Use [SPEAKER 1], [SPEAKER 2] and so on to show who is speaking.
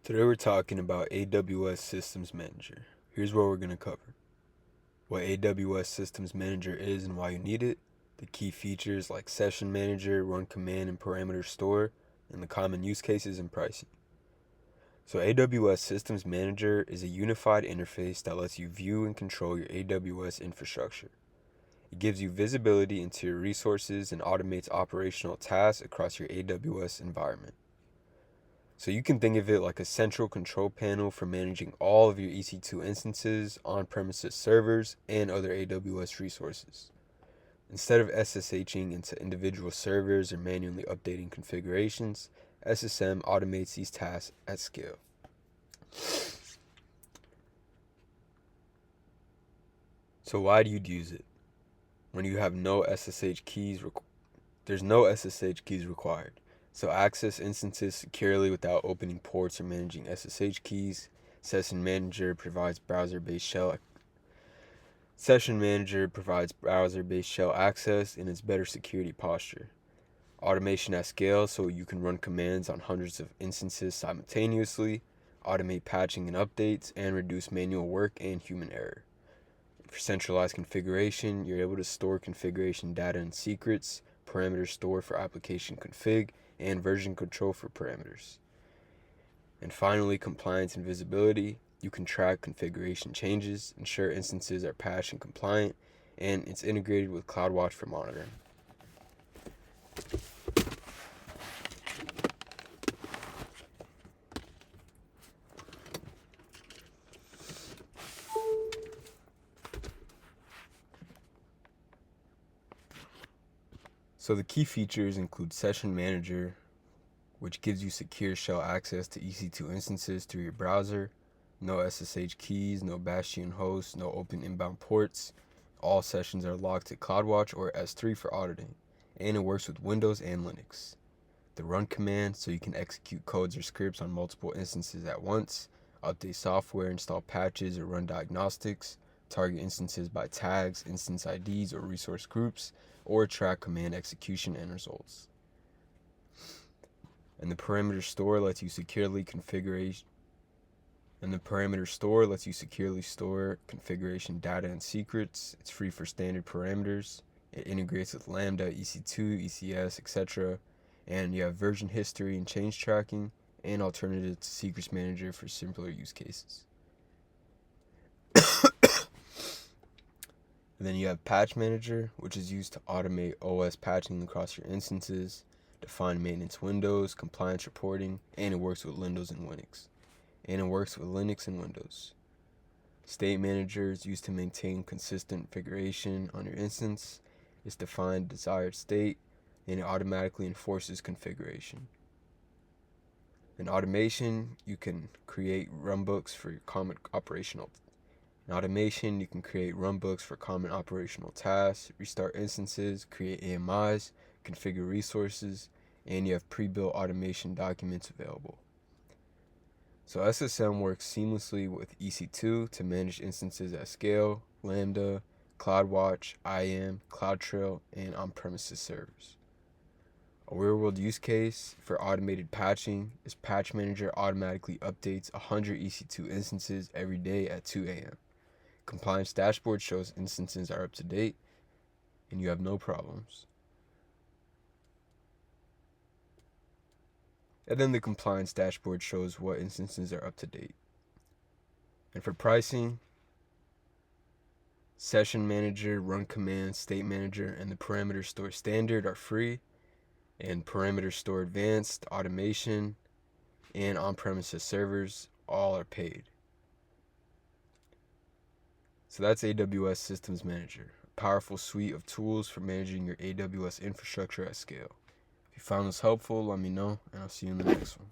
[SPEAKER 1] Today we're talking about AWS Systems Manager. Here's what we're going to cover. What AWS Systems Manager is and why you need it, the key features like Session Manager, Run Command and Parameter Store, and the common use cases and pricing. So AWS Systems Manager is a unified interface that lets you view and control your AWS infrastructure. It gives you visibility into your resources and automates operational tasks across your AWS environment. So you can think of it like a central control panel for managing all of your EC2 instances, on-premises servers, and other AWS resources. Instead of SSHing into individual servers or manually updating configurations, SSM automates these tasks at scale. So why do you use it? When you have no SSH keys, there's no SSH keys required. So access instances securely without opening ports or managing SSH keys. Session Manager provides browser-based shell access and its better security posture. Automation at scale, so you can run commands on hundreds of instances simultaneously, automate patching and updates, and reduce manual work and human error. For centralized configuration, you're able to store configuration data and secrets, parameter store for application config, and version control for parameters. And finally, compliance and visibility. You can track configuration changes, ensure instances are patched and compliant, and it's integrated with CloudWatch for monitoring. So the key features include Session Manager, which gives you secure shell access to EC2 instances through your browser, no SSH keys, no bastion hosts, no open inbound ports. All sessions are logged to CloudWatch or S3 for auditing, and it works with Windows and Linux. The run command, so you can execute codes or scripts on multiple instances at once, update software, install patches, or run diagnostics, target instances by tags, instance IDs, or resource groups, or track command execution and results. And the parameter store lets you securely store configuration data and secrets. It's free for standard parameters. It integrates with Lambda, EC2, ECS, etc. And you have version history and change tracking, and alternative to Secrets Manager for simpler use cases. And then you have Patch Manager, which is used to automate OS patching across your instances, define maintenance windows, compliance reporting, and it works with Windows and Linux. State Manager is used to maintain consistent configuration on your instance. It's defined desired state, and it automatically enforces configuration. In automation, you can create runbooks for your common operational tasks, restart instances, create AMIs, configure resources, and you have pre-built automation documents available. So SSM works seamlessly with EC2 to manage instances at scale, Lambda, CloudWatch, IAM, CloudTrail, and on-premises servers. A real-world use case for automated patching is Patch Manager automatically updates 100 EC2 instances every day at 2 a.m. Compliance dashboard shows instances are up to date, and you have no problems. And then the compliance dashboard shows what instances are up to date. And for pricing, Session Manager, Run Command, State Manager, and the Parameter Store Standard are free, and Parameter Store Advanced, Automation, and on-premises servers all are paid. So that's AWS Systems Manager, a powerful suite of tools for managing your AWS infrastructure at scale. If you found this helpful, let me know, and I'll see you in the next one.